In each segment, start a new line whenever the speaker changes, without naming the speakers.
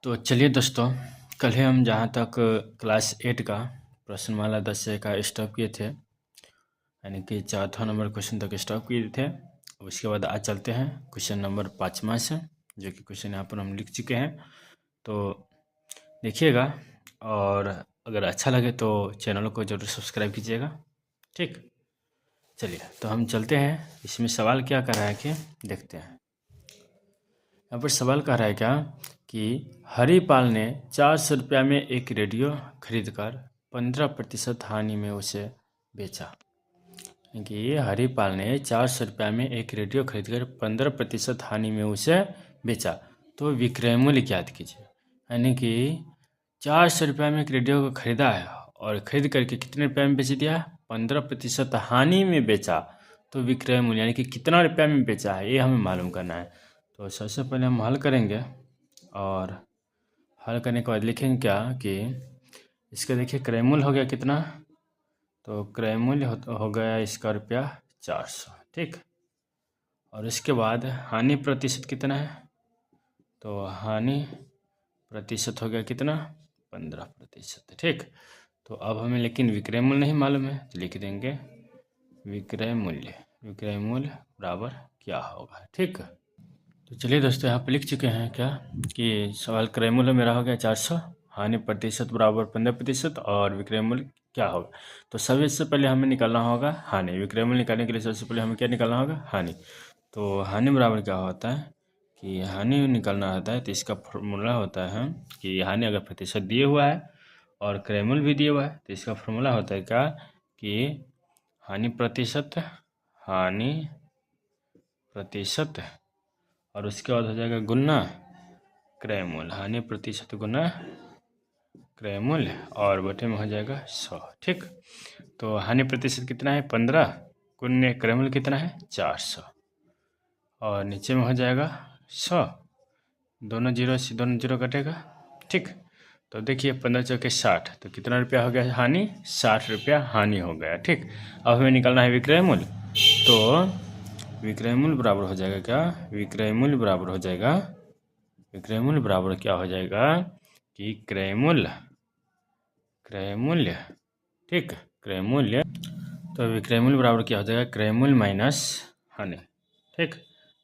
तो चलिए दोस्तों, कल ही हम जहाँ तक क्लास 8 का प्रश्नमाला 10 से का स्टॉप किए थे, यानी कि चौथा नंबर क्वेश्चन तक स्टॉप किए थे। उसके बाद आज चलते हैं क्वेश्चन नंबर 5वां से, जो कि क्वेश्चन यहाँ पर हम लिख चुके हैं। तो देखिएगा, और अगर अच्छा लगे तो चैनल को जरूर सब्सक्राइब कीजिएगा। ठीक, चलिए तो हम चलते हैं। इसमें सवाल क्या कर रहा है कि देखते हैं। यहाँ पर सवाल कह रहा है क्या कि हरिपाल ने 400 रुपया में एक रेडियो खरीदकर 15% हानि में उसे बेचा। कि हरिपाल ने 400 रुपया में एक रेडियो खरीदकर 15% हानि में उसे बेचा, तो विक्रय मूल्य ज्ञात कीजिए। यानी कि 400 रुपया में एक रेडियो को खरीदा है और खरीद करके कितने रुपया में बेच दिया? 15% हानि में बेचा। तो विक्रय मूल्य यानी कि कितना रुपया में बेचा है, ये हमें मालूम करना है। तो सबसे पहले हम हल करेंगे, और हल करने के बाद लिखेंगे क्या कि इसका देखिए क्रय मूल्य हो गया कितना, तो क्रय मूल्य हो गया इसका रुपया 400। ठीक, और इसके बाद हानि प्रतिशत कितना है, तो हानि प्रतिशत हो गया कितना? 15%। ठीक, तो अब हमें लेकिन विक्रय मूल्य नहीं मालूम है, तो लिख देंगे विक्रय मूल्य। विक्रय मूल्य बराबर क्या होगा। ठीक, तो चलिए दोस्तों, यहाँ पे लिख चुके हैं क्या कि सवाल क्रय मूल्य मेरा हो गया 400, हानि प्रतिशत बराबर 15%, और विक्रय मूल्य क्या होगा। तो सबसे पहले हमें निकालना होगा हानि। विक्रय मूल्य निकालने के लिए सबसे पहले हमें क्या निकालना होगा? हानि। तो हानि बराबर क्या होता है कि हानि निकालना होता है, तो इसका फॉर्मूला होता है कि हानि अगर प्रतिशत दिए हुआ है और क्रय मूल्य भी दिए हुआ है, तो इसका फॉर्मूला होता है क्या कि हानि प्रतिशत और उसके बाद हो जाएगा गुना क्रय मूल्य। हानि प्रतिशत गुना क्रय मूल्य और बटे में हो जाएगा 100। ठीक, तो हानि प्रतिशत कितना है? 15, गुने क्रय मूल्य कितना है? 400, और नीचे में हो जाएगा 100। दोनों जीरो से दोनों जीरो कटेगा। ठीक, तो देखिए 15 चौके 60, तो कितना रुपया हो गया हानि? 60 रुपया हानि हो गया। ठीक, अब हमें निकालना है विक्रय मूल्य। तो विक्रय मूल्य बराबर हो जाएगा क्या? विक्रय मूल्य बराबर हो जाएगा, विक्रय मूल्य बराबर क्या हो जाएगा कि क्रय मूल्य। ठीक, क्रय मूल्य, तो विक्रय मूल्य बराबर क्या हो जाएगा? क्रय मूल्य माइनस हानि। ठीक,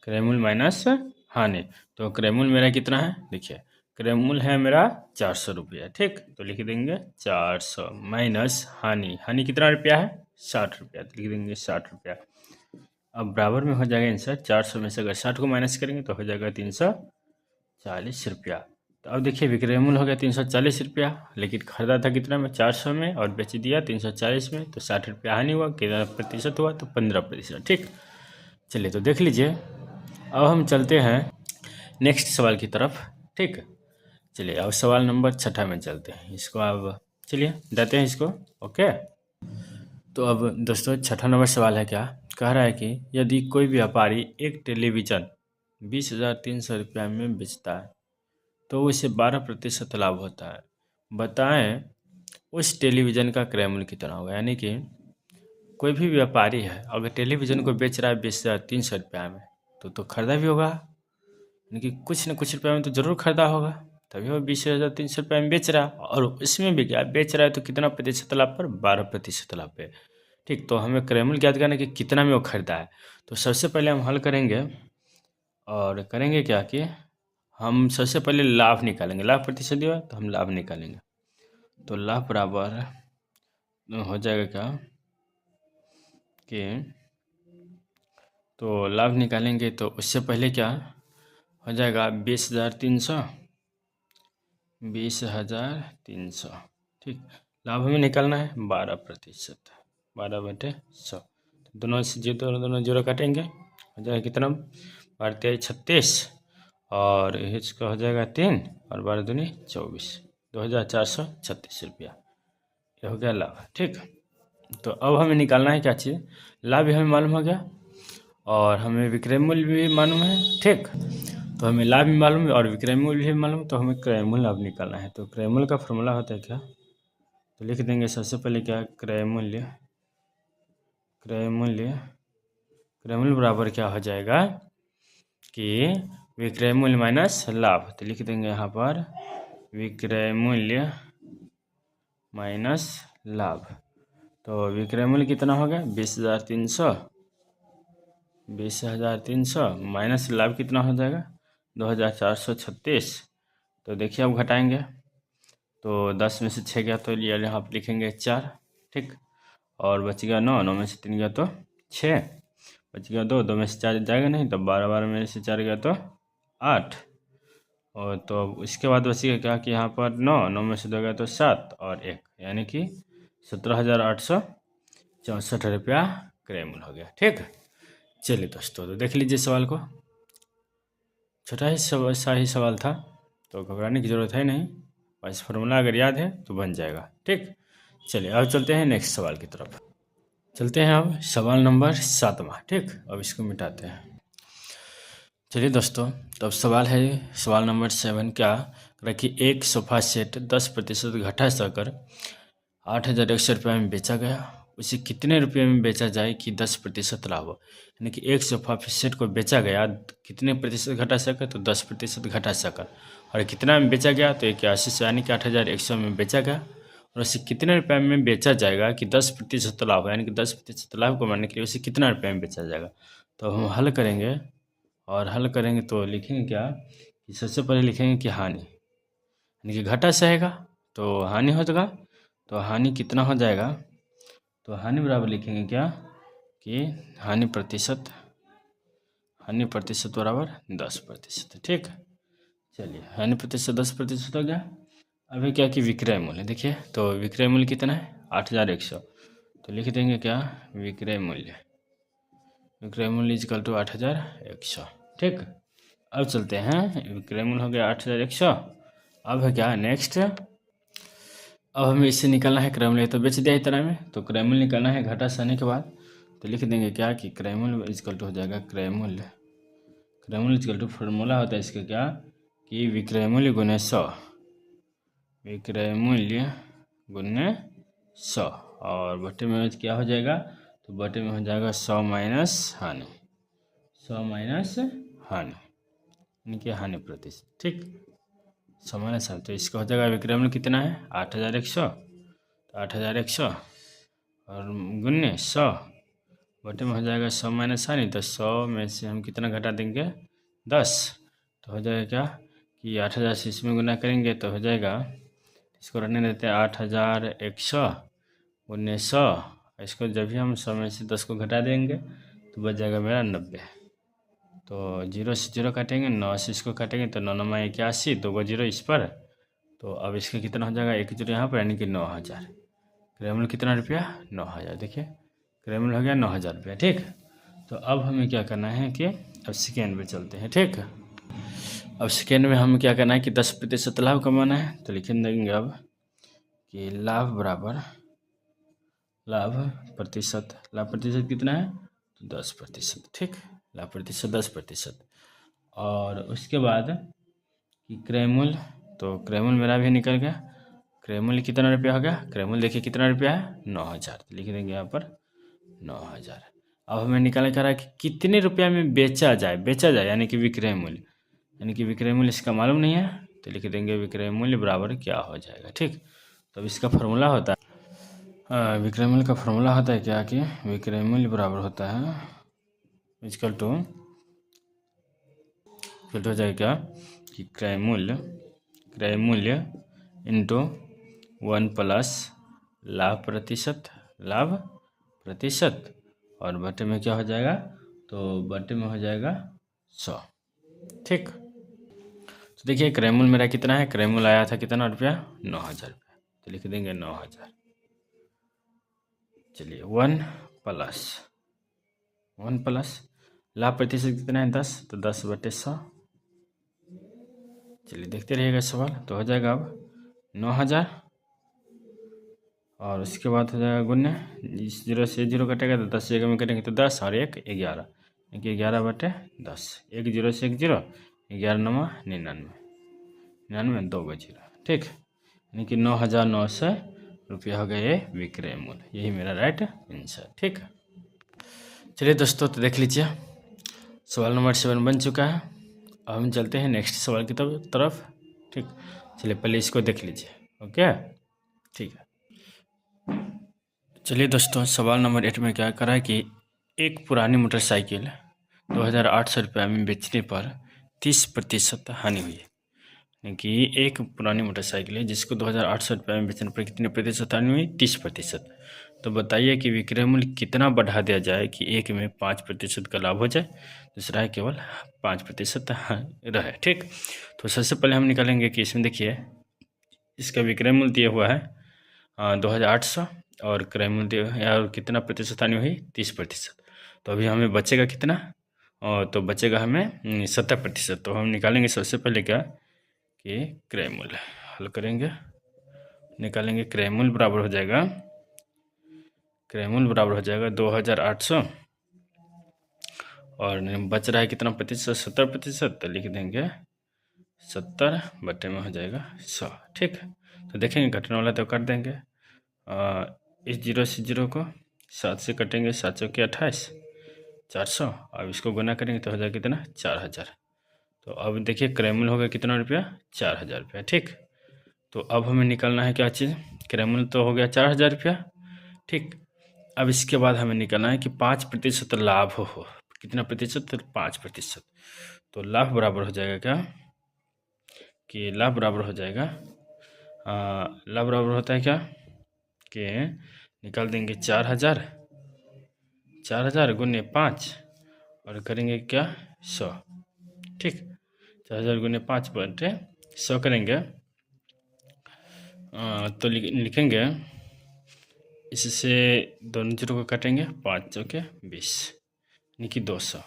क्रय मूल्य माइनस हानि। तो क्रय मूल्य मेरा कितना है? देखिए क्रय मूल्य है मेरा 400 रुपया। ठीक, तो लिख देंगे 400 माइनस हानि। हानि कितना रुपया है? 60 रुपया, तो लिख देंगे 60 रुपया। अब बराबर में हो जाएगा आंसर, 400 में से अगर 60 को माइनस करेंगे तो हो जाएगा 340 रुपया। तो अब देखिए विक्रय मूल्य हो गया 340 रुपया, लेकिन खरीदा था कितना में? 400 में, और बेच दिया 340 में, तो 60 रुपया हानि हुआ। कितना प्रतिशत हुआ? तो 15%। ठीक, चलिए तो देख लीजिए। अब हम चलते हैं नेक्स्ट सवाल की तरफ। ठीक, चलिए अब सवाल नंबर 6 में चलते हैं। इसको अब चलिए देते हैं इसको। ओके, तो अब दोस्तों 6 नंबर सवाल है क्या, कह रहा है कि यदि कोई व्यापारी एक टेलीविज़न 20,300 रुपया में बेचता है तो उसे 12% लाभ होता है। बताएं उस टेलीविज़न का क्रय मूल्य कितना होगा। यानी कि कोई भी व्यापारी है, अगर टेलीविज़न को बेच रहा है 20,300 रुपया में, तो खरीदा भी होगा, यानी कि कुछ न कुछ रुपया में तो ज़रूर खरीदा होगा, तभी वो 20,300 रुपया में बेच रहा है। और उसमें भी क्या बेच रहा है, तो कितना प्रतिशत लाभ पर? 12% लाभ पे। ठीक, तो हमें क्रय मूल्य ज्ञात करना है कि कितना में वो खरीदा है। तो सबसे पहले हम हल करेंगे, और करेंगे क्या कि हम सबसे पहले लाभ निकालेंगे। लाभ प्रतिशत दिया तो हम लाभ निकालेंगे। तो लाभ बराबर हो जाएगा क्या कि, तो लाभ निकालेंगे तो उससे पहले क्या हो जाएगा? 20,300। ठीक, लाभ हमें निकालना है 12%। 12/100, दोनों से दोनों जीरो काटेंगे, हो जाएगा कितना? 12 36, और इसका हो जाएगा 3, और 12 दूनी 24, 2,436 रुपया। ये हो गया लाभ। ठीक, तो अब हमें निकालना है क्या चीज़? लाभ भी हमें मालूम हो गया, और हमें विक्रय मूल्य भी मालूम है। ठीक, तो हमें लाभ भी मालूम है और विक्रय मूल्य भी मालूम है, तो हमें क्रय मूल्य अब निकालना है। तो क्रय मूल्य का फॉर्मूला होता है क्या, तो लिख देंगे सबसे पहले क्या? क्रय मूल्य बराबर क्या हो जाएगा कि विक्रय मूल्य माइनस लाभ, तो लिख देंगे यहाँ पर विक्रय मूल्य माइनस लाभ। तो विक्रय मूल्य कितना हो गया 20,300, 20,300 माइनस लाभ कितना हो जाएगा 2,436। तो देखिए अब घटाएंगे तो 10 में से 6 गया तो यहाँ पर लिखेंगे 4, ठीक। और बच गया 9, 9 में से 3 गया तो 6, बच गया 2, 2 में से 4 जाएगा नहीं, तो 12, 12 में से 4 गया तो 8। और तो इसके बाद बचेगा क्या कि यहाँ पर 9, 9 में से 2 गया तो 7 और 1, यानी कि 17,864 रुपया क्रय मूल्य हो गया, ठीक। चलिए दोस्तों, तो देख लीजिए सवाल को, छोटा ही सवाल था, तो घबराने की ज़रूरत है नहीं, बस फॉर्मूला अगर याद है तो बन जाएगा, ठीक। चलिए अब चलते हैं नेक्स्ट सवाल की तरफ। चलते हैं अब सवाल नंबर 7वां, ठीक। अब इसको मिटाते हैं। चलिए दोस्तों, तो अब सवाल है सवाल नंबर 7 क्या कि एक सोफ़ा सेट 10% घटा सकर 8,100 रुपये में बेचा गया, उसे कितने रुपये में बेचा जाए कि 10% लाभ हो। यानी कि एक सोफ़ा सेट को बेचा गया, कितने प्रतिशत घटा सकर तो 10% घटा सकर, और कितना में बेचा गया तो 81 यानी कि 8,100 में बेचा गया, और उसे कितने रुपये में बेचा जाएगा कि 10% लाभ हो, यानी कि 10% लाभ को मानने के लिए उसे कितना रुपये में बेचा जाएगा। तो हम हल करेंगे, और हल करेंगे तो लिखेंगे क्या कि सबसे पहले लिखेंगे कि हानि, यानी कि घटा सहेगा तो हानि हो जाएगा, तो हानि कितना हो जाएगा, तो हानि बराबर लिखेंगे क्या कि हानि प्रतिशत बराबर 10%, ठीक। चलिए हानि प्रतिशत 10% हो गया। अभी क्या कि विक्रय मूल्य देखिए, तो विक्रय मूल्य कितना है 8,100, तो लिख देंगे क्या विक्रय मूल्य इक्वल टू 8,100, ठीक। अब चलते हैं, विक्रय मूल्य हो गया 8,100। अब है क्या नेक्स्ट, अब हमें इससे निकलना है क्रय मूल्य, तो बेच दिया इतना में, तो क्रय मूल्य निकलना है घटा सहने के बाद, तो लिख देंगे क्या कि क्रय मूल्य इक्वल टू हो जाएगा क्रय मूल्य इक्वल टू फॉर्मूला होता है इसका क्या कि विक्रय मूल्य गुने 100, विक्रय मूल्य गुने 100, और बटे में क्या हो जाएगा, तो बटे में हो जाएगा 100 माइनस हानि, 100 माइनस हानि, यानी कि हानि प्रतिशत, ठीक। 100 माइनस हानि, तो इसका हो जाएगा विक्रय मूल्य कितना है 8,100, तो 8,100 और गुने 100, बटे में हो जाएगा 100 माइनस हानि, तो 100 में से हम कितना घटा देंगे 10, तो हो जाएगा क्या कि 8,000 से इसमें गुना करेंगे तो हो जाएगा, इसको रहने देते हैं 8,100 गुने 100, इसको जब भी हम 100 में से 10 को घटा देंगे तो बच जाएगा मेरा 90, तो 0 से 0 काटेंगे, 9 से इसको काटेंगे तो 9 9 में 81, 2 0 इस पर, तो अब इसका कितना हो जाएगा 1 0 यहाँ पर, यानी कि 9,000। क्रय मूल्य कितना रुपया 9,000, देखिए क्रय मूल्य हो गया 9,000 रुपया, ठीक। तो अब हमें क्या करना है कि अब सेकेंड में चलते हैं, ठीक। अब सेकेंड में हमें क्या करना है कि 10% लाभ कमाना है, तो लिख देंगे अब कि लाभ बराबर लाभ प्रतिशत कितना है तो 10%, ठीक। लाभ प्रतिशत 10%, और उसके बाद कि क्रय मूल्य, तो क्रय मूल्य मेरा भी निकल गया, क्रय मूल्य कितना रुपया हो गया, क्रय मूल्य देखिए कितना रुपया है 9,000, लिख देंगे यहाँ पर 9,000। अब हमें निकालना कर रहा है कि कितने रुपया में बेचा जाए, यानी कि विक्रय मूल्य, इसका मालूम नहीं है, तो लिख देंगे विक्रय मूल्य बराबर क्या हो जाएगा, ठीक। तो इसका फॉर्मूला होता है, विक्रय मूल्य का फॉर्मूला होता है क्या कि विक्रय मूल्य बराबर होता है इक्वल टू हो जाएगा क्या कि क्रय मूल्य इंटू 1 प्लस लाभ प्रतिशत, और बटे में क्या हो जाएगा, तो बटे में हो जाएगा 100, ठीक। तो देखिए क्रय मूल्य मेरा कितना है, क्रय मूल्य आया था कितना रुपया 9,000 रुपया, तो लिख देंगे 9,000। चलिए 1 प्लस लाभ प्रतिशत कितना है 10, तो 10/100। चलिए देखते रहिएगा सवाल, तो हो जाएगा अब 9,000, और उसके बाद हो जाएगा गुने, इस 0 से 0 कटेगा तो 10 से 1 में कटेंगे तो 10 और 1 11, 11/10, 1 0 से 1 0, 11 9 99, 2 0, ठीक। यानी कि 9,900 रुपया हो गया ये विक्रय मूल्य, यही मेरा राइट आंसर, ठीक। चलिए दोस्तों, तो देख लीजिए सवाल नंबर 7 बन चुका है। अब हम चलते हैं नेक्स्ट सवाल की तरफ। ठीक, चलिए पहले इसको देख लीजिए। ओके, ठीक है। चलिए दोस्तों, सवाल नंबर 8 में क्या करा है कि एक पुरानी मोटरसाइकिल 2800 रुपये में बेचने पर 30% हानि हुई है। यानी कि एक पुरानी मोटरसाइकिल है जिसको 2800 रुपये में बेचने पर कितने प्रतिशत हानि हुई? 30%। तो बताइए कि विक्रय मूल्य कितना बढ़ा दिया जाए कि एक में 5% का लाभ हो जाए, दूसरा है केवल 5% रहे। ठीक, तो सबसे पहले हम निकालेंगे कि इसमें देखिए इसका विक्रय मूल्य दिया हुआ है 2800 और क्रय मूल्य और कितना प्रतिशत हानि हुई? 30%। तो अभी हमें बचेगा कितना? तो बचेगा हमें 70%। तो हम निकालेंगे सबसे पहले क्या कि क्रय मूल्य हल करेंगे, निकालेंगे क्रय मूल्य बराबर हो जाएगा 2800 और बच रहा है कितना प्रतिशत? 70%। तो लिख देंगे 70 बटे में हो जाएगा 100। ठीक, तो देखेंगे कटने वाला तो काट देंगे। इस 0 से 0 को 7 से कटेंगे, 7 चौके 28, 400। अब इसको गुना करेंगे तो हो जाएगा कितना? 4000। तो अब देखिए क्रय मूल्य हो गया कितना रुपया? 4000 रुपया। ठीक, तो अब हमें निकालना है क्या चीज़? क्रय मूल्य तो हो गया 4000 रुपया। ठीक, अब इसके बाद हमें निकालना है कि 5% लाभ हो। कितना प्रतिशत? 5%। तो लाभ बराबर हो जाएगा क्या कि लाभ बराबर हो जाएगा लाभ बराबर होता है क्या कि निकाल देंगे 4000 गुने 5 और करेंगे क्या? 100। ठीक, 4000 गुने 5 बटे 100 करेंगे तो लिखेंगे, इससे दोनों जीरो को काटेंगे, 5 चौके 20 यानी कि 200।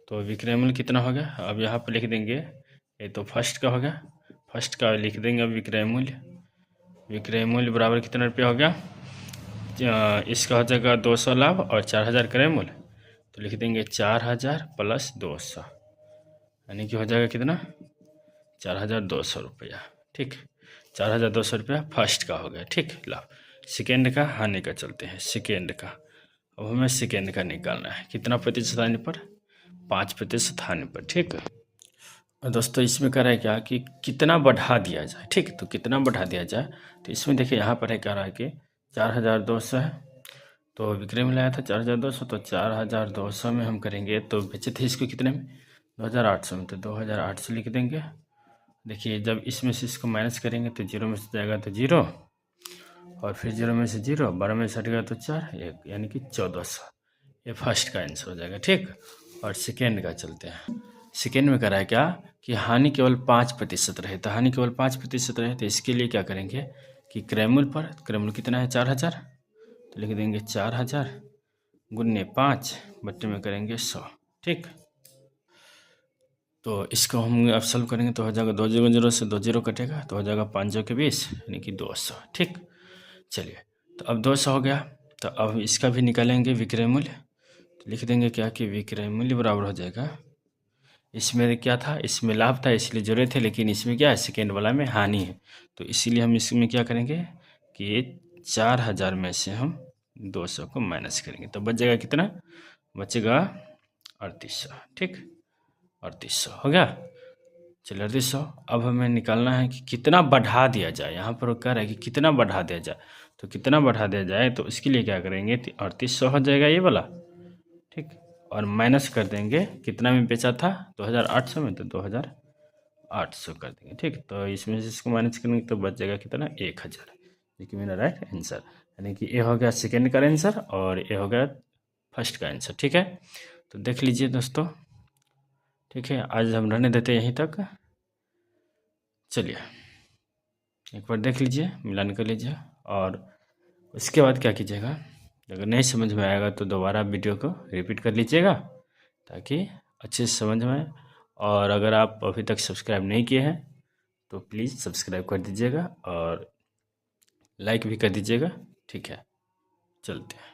तो विक्रय मूल्य कितना हो गया? अब यहाँ पर लिख देंगे, ये तो फर्स्ट का हो गया, फर्स्ट का लिख देंगे। अब विक्रय मूल्य बराबर कितना रुपया हो गया? इसका हो जाएगा 200 लाभ और 4000 क्रय मूल्य। तो लिख देंगे 4000 प्लस 200 यानी कि हो जाएगा कितना? 4200 रुपया। ठीक, 4200 रुपया फर्स्ट का हो गया। ठीक, लाभ। सेकेंड का हानि का चलते हैं। सेकेंड का अब हमें सेकेंड का निकालना है। कितना प्रतिशत हानि पर? 5% हानि पर। ठीक, और दोस्तों इसमें कह रहा है क्या कि कितना बढ़ा दिया जाए। ठीक, तो कितना बढ़ा दिया जाए, तो इसमें देखिए यहाँ पर है कह रहा है कि 4200 है, तो विक्रय मूल्य आया था 4200, तो 4200 में हम करेंगे तो बेचे थे इसको कितने में? 2800 में। तो 2800 लिख देंगे। देखिए जब इसमें से इसको माइनस करेंगे तो 0 में से जाएगा तो 0 और फिर 0 में से 0, 12 में से हटेगा तो 4, 1 यानी कि 1400। ये फर्स्ट का आंसर हो जाएगा। ठीक, और सेकेंड का चलते हैं। सेकेंड में करा है क्या कि हानि केवल 5% रहे। तो हानि केवल 5% रहे तो इसके लिए क्या करेंगे कि क्रय मूल्य कितना है? 4000। तो लिख देंगे 4000 गुने 5 बट्टे में करेंगे 100। ठीक, तो इसको हम अब सॉल्व करेंगे तो हो जाएगा 2 0 से 2 0 कटेगा तो हो जाएगा 5 के 20 यानी कि 200। ठीक, चलिए तो अब 200 हो गया। तो अब इसका भी निकालेंगे विक्रय मूल्य। तो लिख देंगे क्या कि विक्रय मूल्य बराबर हो जाएगा, इसमें क्या था? इसमें लाभ था इसलिए जोड़े थे, लेकिन इसमें क्या है? सेकेंड वाला में हानि है। तो इसीलिए हम इसमें क्या करेंगे कि 4000 में से हम 200 को माइनस करेंगे तो बच जाएगा कितना? बचेगा 3800। ठीक, 3800 हो गया। चलिए 3800। अब हमें निकालना है कि कितना बढ़ा दिया जाए। यहाँ पर वो कह रहा है कि कितना बढ़ा दिया जाए, तो कितना बढ़ा दिया जाए तो इसके लिए क्या करेंगे? 3800 हो जाएगा ये वाला। ठीक, और माइनस कर देंगे कितना में बेचा था? 2800 में, तो 2800 कर देंगे। ठीक, तो इसमें से इसको माइनस करेंगे तो बच जाएगा कितना? 1000, जो कि मेरा राइट आंसर। यानी कि ये हो गया सेकेंड का आंसर और ये हो गया फर्स्ट का आंसर। ठीक है, तो देख लीजिए दोस्तों। ठीक है, आज हम रहने देते हैं यहीं तक। चलिए एक बार देख लीजिए, मिलान कर लीजिए और उसके बाद क्या कीजिएगा, अगर नहीं समझ में आएगा तो दोबारा वीडियो को रिपीट कर लीजिएगा ताकि अच्छे से समझ में आए। और अगर आप अभी तक सब्सक्राइब नहीं किए हैं तो प्लीज़ सब्सक्राइब कर दीजिएगा और लाइक भी कर दीजिएगा। ठीक है, चलते हैं।